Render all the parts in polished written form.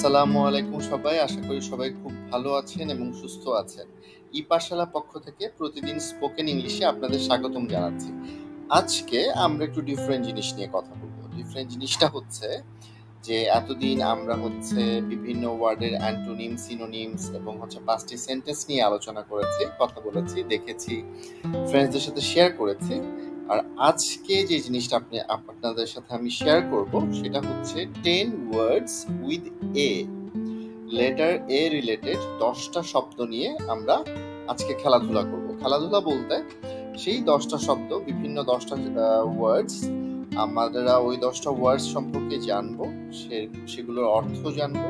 আসসালামু আলাইকুম সবাই, আশা করি সবাই খুব ভালো আছেন এবং সুস্থ আছেন। পাঠশালা পক্ষ থেকে প্রতিদিন স্পোকেন ইংলিশে আপনাদের স্বাগতম জানাচ্ছি। আজকে আমরা একটু ডিফারেন্ট জিনিস নিয়ে কথা বলবো। ডিফারেন্ট জিনিসটা হচ্ছে যে এতদিন আমরা বিভিন্ন ওয়ার্ডের অ্যান্টোনিম, সিনোনিমস এবং পাস্ট সেন্টেন্স নিয়ে আলোচনা করেছি, কথা বলেছি, দেখেছি, ফ্রেন্ডসদের সাথে শেয়ার করেছি। আর আজকে যে জিনিসটা আপনাদের সাথে আমি শেয়ার করব সেটা হচ্ছে 10 words with a, letter A related 10টা শব্দ নিয়ে আমরা আজকে খেলাধুলা করব। খেলাধুলা বলতে সেই 10টা শব্দ, বিভিন্ন 10টা ওয়ার্ডস, আমরা ওই 10টা ওয়ার্ডস সম্পর্কে জানবো, সেগুলোর অর্থ জানবো,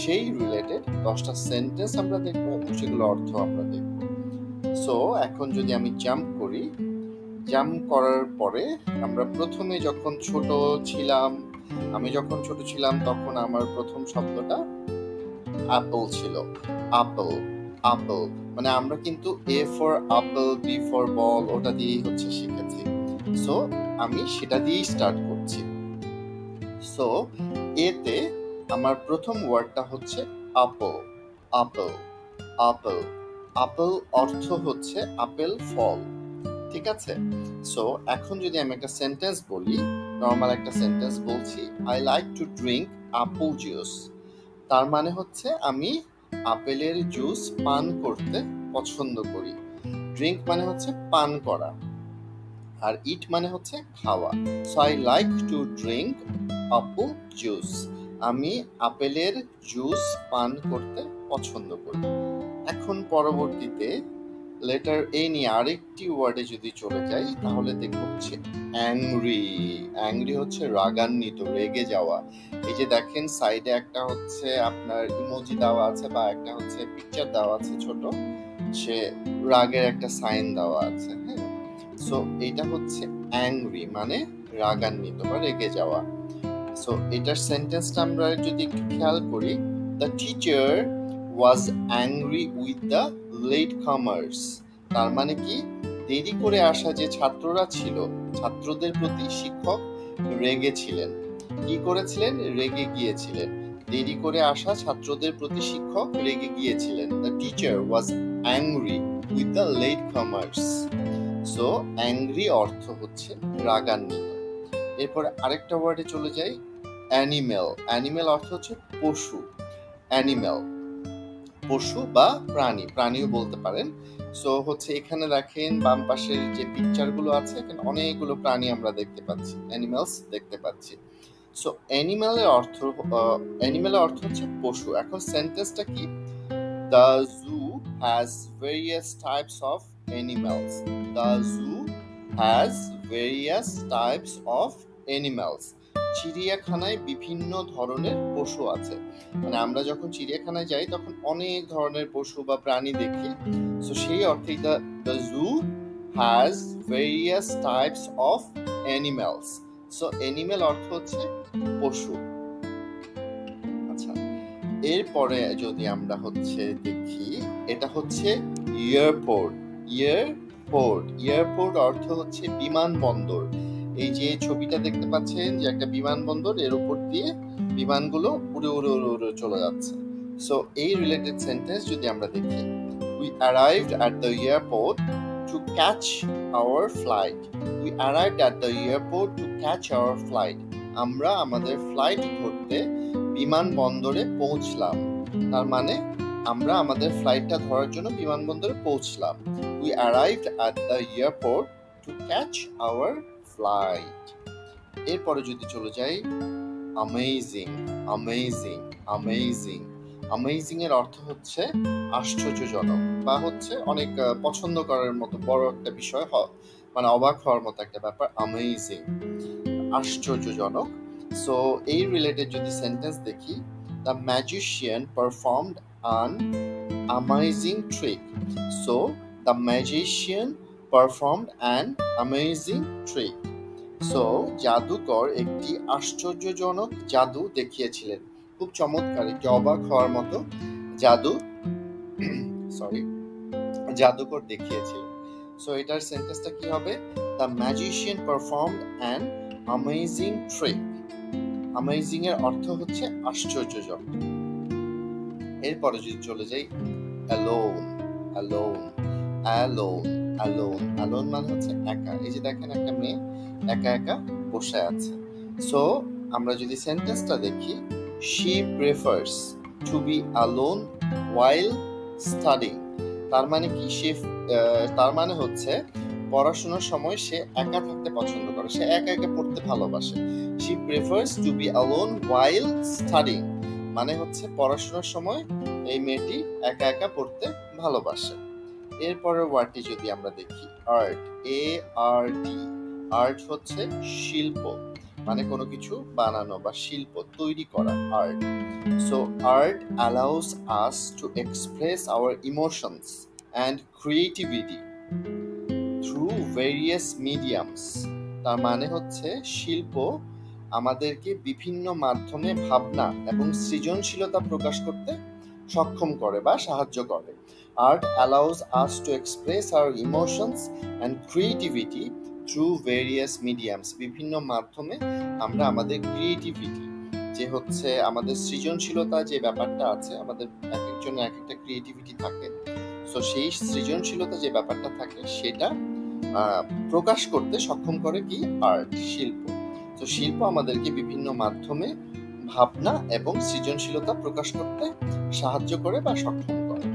সেই রিলেটেড 10টা সেন্টেন্স আমরা দেখবো এবং সেগুলোর অর্থ আমরা দেখবো। সো এখন যদি আমি জাম্প করি, জাম্প করার পরে আমরা প্রথমে আমি যখন ছোট ছিলাম তখন আমার প্রথম শব্দটা অ্যাপল ছিল। আপেল, আপেল মানে আমরা কিন্তু A for apple, B for ball ওটা দিয়েই শিখেছি। সো আমি সেটা দিয়েই স্টার্ট করছি। সো এতে আমার প্রথম ওয়ার্ডটা হচ্ছে আপেল। আপেল, আপেল, আপেল অর্থ হচ্ছে আপেল ফল, ঠিক আছে? সো এখন যদি আমি একটা সেন্টেন্স বলি, নর্মাল একটা সেন্টেন্স বলছি, I like to drink apple juice. তার মানে হচ্ছে আমি আপেলের জুস পান করতে পছন্দ করি। ড্রিঙ্ক মানে হচ্ছে পান করা, আর ইট মানে হচ্ছে খাওয়া। So I like to drink apple juice, আমি আপেলের জুস পান করতে পছন্দ করি। এখন পরবর্তীতে লেটার এ নিয়ে আরেকটি ওয়ার্ডে যদি চলে যাই, তাহলে দেখব হচ্ছে অ্যাংরি। অ্যাংরি হচ্ছে রাগান্বিত, রেগে যাওয়া। এই যে দেখেন সাইডে একটা আপনার ইমোজি দেওয়া আছে বা একটা পিকচার দেওয়া আছে ছোট, সে রাগের একটা সাইন দেওয়া আছে। হ্যাঁ, সো এটা হচ্ছে অ্যাংরি মানে রাগান্বিত বা রেগে যাওয়া। সো এটার সেন্টেন্সটা আমরা যদি একটু খেয়াল করি, the teacher was angry with the late comers. তার মানে কি, দেরি করে আসা যে ছাত্ররা ছিল, ছাত্রদের প্রতি শিক্ষক রেগে ছিলেন। কি করেছিলেন? রেগে গিয়েছিলেন। দেরি করে আসা ছাত্রদের প্রতি শিক্ষক রেগে গিয়েছিলেন। The teacher was angry with the late comers. So angry অর্থ হচ্ছে রাগান্বিত। এরপরে আরেকটা ওয়ার্ডে চলে যাই, অ্যানিমেল। অ্যানিমেল অর্থ হচ্ছে পশু। অ্যানিমেল পশু বা প্রাণী, প্রাণীও বলতে পারেন। সো এখানে দেখেন বাম পাশের যে পিকচার গুলো আছে, এখানে অনেকগুলো প্রাণী আমরা দেখতে পাচ্ছি, অ্যানিমেলস দেখতে পাচ্ছি। সো অ্যানিমেলের অর্থ হচ্ছে পশু। এখন সেন্টেন্সটা কি? The zoo has various types of animals. The zoo has various types of animals. চিড়িয়াখানায় বিভিন্ন ধরনের পশু আছে। মানে আমরা যখন চিড়িয়াখানায় যাই তখন অনেক ধরনের পশু বা প্রাণী দেখি। সো সেই অর্থে the zoo has various types of animals. So animal অর্থ হচ্ছে পশু। আচ্ছা, এরপরে যদি আমরা দেখি, এটা হচ্ছে এয়ারপোর্ট। এয়ারপোর্ট অর্থ হচ্ছে বিমানবন্দর। এই যে ছবিটা দেখতে পাচ্ছেন যে একটা বিমানবন্দর, এর উপর দিয়ে বিমানগুলো উড়ে উড়ে উড়ে উড়ে চলে যাচ্ছে। সো এই রিলেটেড সেন্টেন্স যদি আমরা দেখি, we arrived at the airport to catch hour flight. We arrived at the airport to catch hour flight. আমরা আমাদের ফ্লাইট ধরতে বিমানবন্দরে পৌঁছলাম। তার মানে আমরা আমাদের ফ্লাইটটা ধরার জন্য বিমানবন্দরে পৌঁছলাম। We arrived at the airport to catch our flight. এরপরে যদি চলে যাই, amazing, amazing, amazing. Amazing এর অর্থ হচ্ছে আশ্চর্যজনক বা অনেক পছন্দ করার মতো বড় একটা বিষয়, মানে অবাক হওয়ার মতো একটা ব্যাপার। amazing, আশ্চর্যজনক। সো এই রিলেটেড যদি সেন্টেন্স দেখি, the magician performed an amazing trick. So the magician performed an amazing trick. So জাদুকর একটি আশ্চর্যজনক জাদু দেখিয়েছিলেন। খুব চমৎকার, একটি অবাক হওয়ার মতো জাদুকর দেখিয়েছিলেন। সো এটার সেন্টেন্সটা কি হবে? The magician performed an amazing trick. Amazing এর অর্থ হচ্ছে আশ্চর্যজনক। এরপরে যদি চলে যাই alone, alone, alone, alone, alone মানে হচ্ছে একা। এই যে দেখেন একটা মেয়ে একা একা বসে আছে। সো আমরা যদি সেন্টেন্সটা দেখি, she prefers to be alone while studying। তার মানে কি, তার মানে হচ্ছে পড়াশোনার সময় সে একা থাকতে পছন্দ করে, সে একা একা পড়তে ভালোবাসে। she prefers to be alone while studying মানে হচ্ছে পড়াশোনার সময় এই মেয়েটি একা একা পড়তে ভালোবাসে। এরপরের ওয়ার্ডটি যদি আমরা দেখি, আর্ট, ART, আর্ট হচ্ছে শিল্প, মানে কোনো কিছু বানানো বা শিল্প তৈরি করা, art. So art allows us to express our emotions and creativity through various mediums। তার মানে হচ্ছে শিল্প আমাদেরকে বিভিন্ন মাধ্যমে ভাবনা এবং সৃজনশীলতা প্রকাশ করতে সক্ষম করে বা সাহায্য করে। Art allows us to express our emotions and creativity through various mediums। বিভিন্ন মাধ্যমে আমরা আমাদের ক্রিয়েটিভিটি, যে হচ্ছে আমাদের সৃজনশীলতা যে ব্যাপারটা আছে, আমাদের এক একজনের এক একটা ক্রিয়েটিভিটি থাকে। সো সেই সৃজনশীলতা যে ব্যাপারটা থাকে সেটা প্রকাশ করতে সক্ষম করে কি, আর্ট, শিল্প। তো শিল্প আমাদেরকে বিভিন্ন মাধ্যমে ভাবনা এবং সৃজনশীলতা প্রকাশ করতে সাহায্য করে বা সক্ষম করে।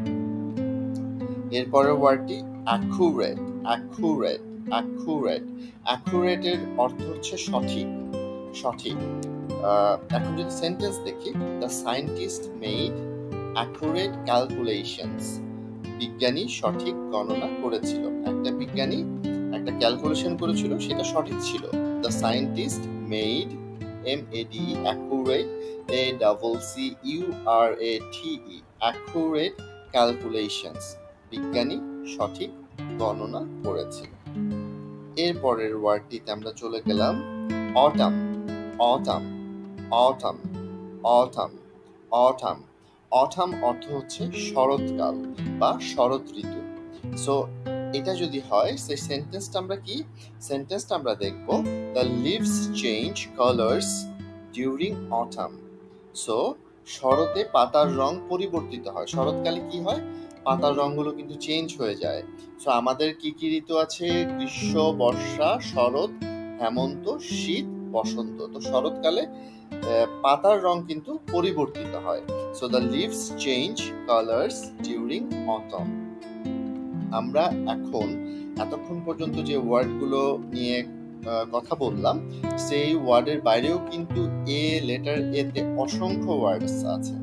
এরপরের ওয়ার্ডটি অ্যাকুরেট, অ্যাকুরেট, অ্যাকুরেট। অ্যাকুরেটের অর্থ হচ্ছে সঠিক, সঠিক। এখন যদি সেন্টেন্স দেখি, the scientist made accurate calculations. বিজ্ঞানী সঠিক গণনা করেছিল। একটা বিজ্ঞানী একটা ক্যালকুলেশন করেছিল, সেটা সঠিক ছিল। The scientist made, MAD, accurate, ACCURATE, accurate calculations. বিজ্ঞানী সঠিক গণনা করেছিল। এরপরের ওয়ার্ডটিতে আমরা চলে গেলাম autumn, autumn, autumn, autumn, autumn. Autumn অর্থ হচ্ছে শরৎকাল বা শরৎ ঋতু। সো এটা যদি হয়, সেই সেন্টেন্সটা আমরা কি, সেন্টেন্সটা আমরা দেখব, the leaves change colours during autumn. So শরতে পাতার রং পরিবর্তিত হয়। শরৎকালে কি হয়, পাতার রংগুলো কিন্তু চেঞ্জ হয়ে যায়। সো আমাদের কি কি ঋতু আছে, গ্রীষ্ম, বর্ষা, শরৎ, হেমন্ত, শীত, বসন্ত। তো শরৎকালে পাতার রং কিন্তু পরিবর্তিত হয়। So the leaves change colours during autumn. আমরা এতক্ষণ পর্যন্ত যে ওয়ার্ডগুলো নিয়ে কথা বললাম, সেই ওয়ার্ডের বাইরেও কিন্তু লেটার এ তে অসংখ্য ওয়ার্ডস আছে।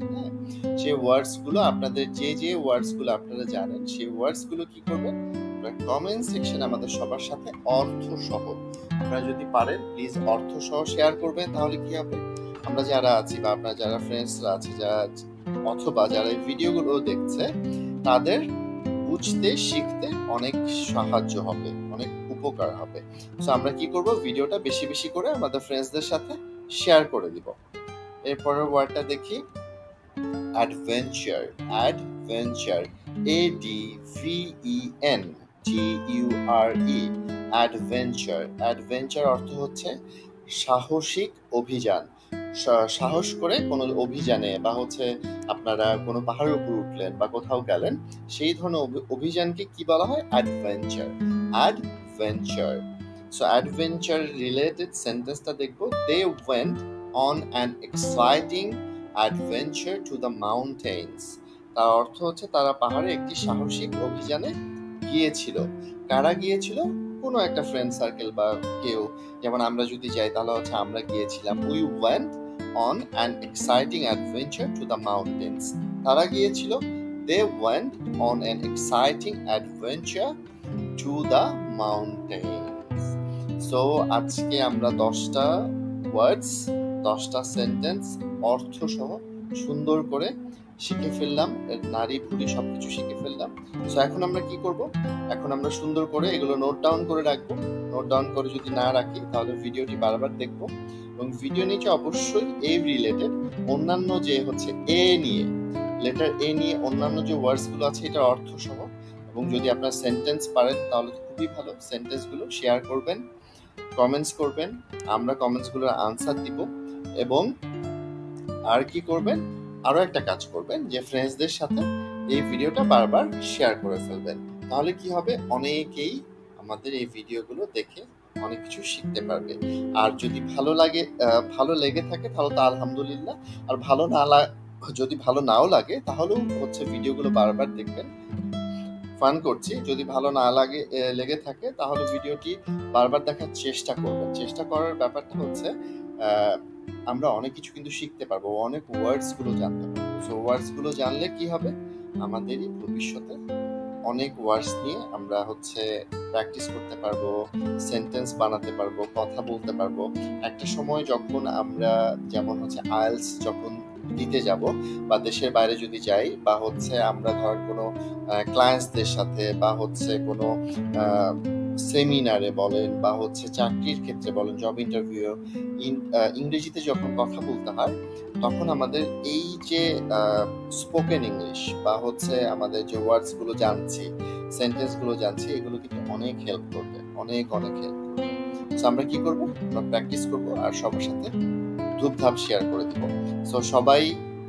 সেই ওয়ার্ডসগুলো আপনাদের যে ওয়ার্ডসগুলো আপনারা জানেন, সেই ওয়ার্ডসগুলো কি করবেন, কমেন্ট সেকশনে আমাদের সবার সাথে অর্থ সহ, আপনারা যদি পারেন প্লিজ অর্থ সহ শেয়ার করবেন। তাহলে কি হবে, আমরা যারা আছি বা আপনার যারা ফ্রেন্ডসরা আছে, যারা অথবা যারা এই ভিডিওগুলো দেখছে, তাদের বুঝতে শিখতে অনেক সাহায্য হবে, অনেক উপকার হবে। সো আমরা কি করব, ভিডিওটা বেশি বেশি করে আমাদের ফ্রেন্ডসদের সাথে শেয়ার করে দিব। এরপরের ওয়ার্ডটা দেখি, adventure, adventure, ADVENTURE, adventure. Adventure অর্থ হচ্ছে সাহসিক অভিযান। সাহস করে কোনো অভিযানে বা হচ্ছে আপনারা কোনো পাহাড়ের উপর উঠলেন বা কোথাও গেলেন, সেই ধরনের অভিযানকে কি বলা হয়, adventure, adventure. So adventure related সেন্টেন্সটা দেখবো, they went on an exciting adventure to the mountains. তার অর্থ হচ্ছে তারা পাহাড়ে একটি সাহসিক অভিযানে গিয়েছিল। কারা গিয়েছিল, কোনো একটা ফ্রেন্ড সার্কেল বা কেউ, যেমন আমরা যদি যাই তাহলে হচ্ছে আমরা গিয়েছিলাম, we went on an exciting adventure to the mountains. তারা গিয়েছিল, they went on an exciting adventure to the mountains. So আজকে আমরা 10টা ওয়ার্ডস, 10টা সেন্টেন্স অর্থ সহ সুন্দর করে শিখে ফেললাম, নারী পুরী সবকিছু শিখে ফেললাম। সো এখন আমরা কি করব, এখন আমরা সুন্দর করে এগুলো নোট ডাউন করে রাখবো। নোট ডাউন করে যদি না রাখি তাহলে ভিডিওটি বারবার দেখবো, এবং ভিডিও নিচে অবশ্যই এ রিলেটেড অন্যান্য যে হচ্ছে লেটার এ নিয়ে অন্যান্য যে ওয়ার্ডসগুলো আছে এটার অর্থ সহ, এবং যদি আপনার সেন্টেন্স পারেন তাহলে তো খুবই ভালো, সেন্টেন্সগুলো শেয়ার করবেন, কমেন্টস করবেন, আমরা কমেন্টসগুলোর আনসার দিব। এবং আর কি করবেন, আরো একটা কাজ করবেন যে ফ্রেন্ডসদের সাথে এই ভিডিওটা বারবার শেয়ার করে ফেলবেন। তাহলে কি হবে, অনেকেই আমাদের এই ভিডিওগুলো দেখে অনেক কিছু শিখতে পারবে। আর যদি ভালো লেগে থাকে তাহলে তো আলহামদুলিল্লাহ। আর যদি ভালো নাও লাগে তাহলেও হচ্ছে ভিডিওগুলো বারবার দেখবেন। ফান করছি, যদি ভালো না লেগে থাকে তাহলে ভিডিওটি বারবার দেখার চেষ্টা করবেন। চেষ্টা করার ব্যাপারটা হচ্ছে আমরা অনেক কিছু কিন্তু শিখতে পারবো, অনেক ওয়ার্ডস গুলো জানতে পারবো। সো ওয়ার্ডস গুলো জানলে কি হবে, আমাদেরই ভবিষ্যতে অনেক ওয়ার্ডস নিয়ে আমরা হচ্ছে প্র্যাকটিস করতে পারবো, সেন্টেন্স বানাতে পারবো, কথা বলতে পারবো। একটা সময় যখন আমরা যেমন হচ্ছে আইএলটিএস যখন দিতে যাব বা দেশের বাইরে যদি যাই, বা হচ্ছে আমরা ধর কোনো ক্লায়েন্টসদের সাথে বা হচ্ছে কোনো সেমিনারে বলেন বা হচ্ছে চাকরির ক্ষেত্রে বলেন, জব ইন্টারভিউ, ইংরেজিতে যখন কথা বলতে হয়, তখন আমাদের এই যে স্পোকেন ইংলিশ বা হচ্ছে আমাদের যে ওয়ার্ডস গুলো জানছি, সেন্টেন্স গুলো জানছি, এগুলো কিন্তু অনেক হেল্প করবে, অনেক হেল্প করবে। সো আমরা কি করব, আমরা প্র্যাকটিস করব আর সবার সাথে ধুপধাপ শেয়ার করে দিব। সো সবাই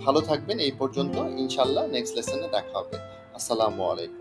ভালো থাকবেন। এই পর্যন্ত, ইনশাল্লাহ নেক্সট লেসনে দেখা হবে। আসসালামু আলাইকুম।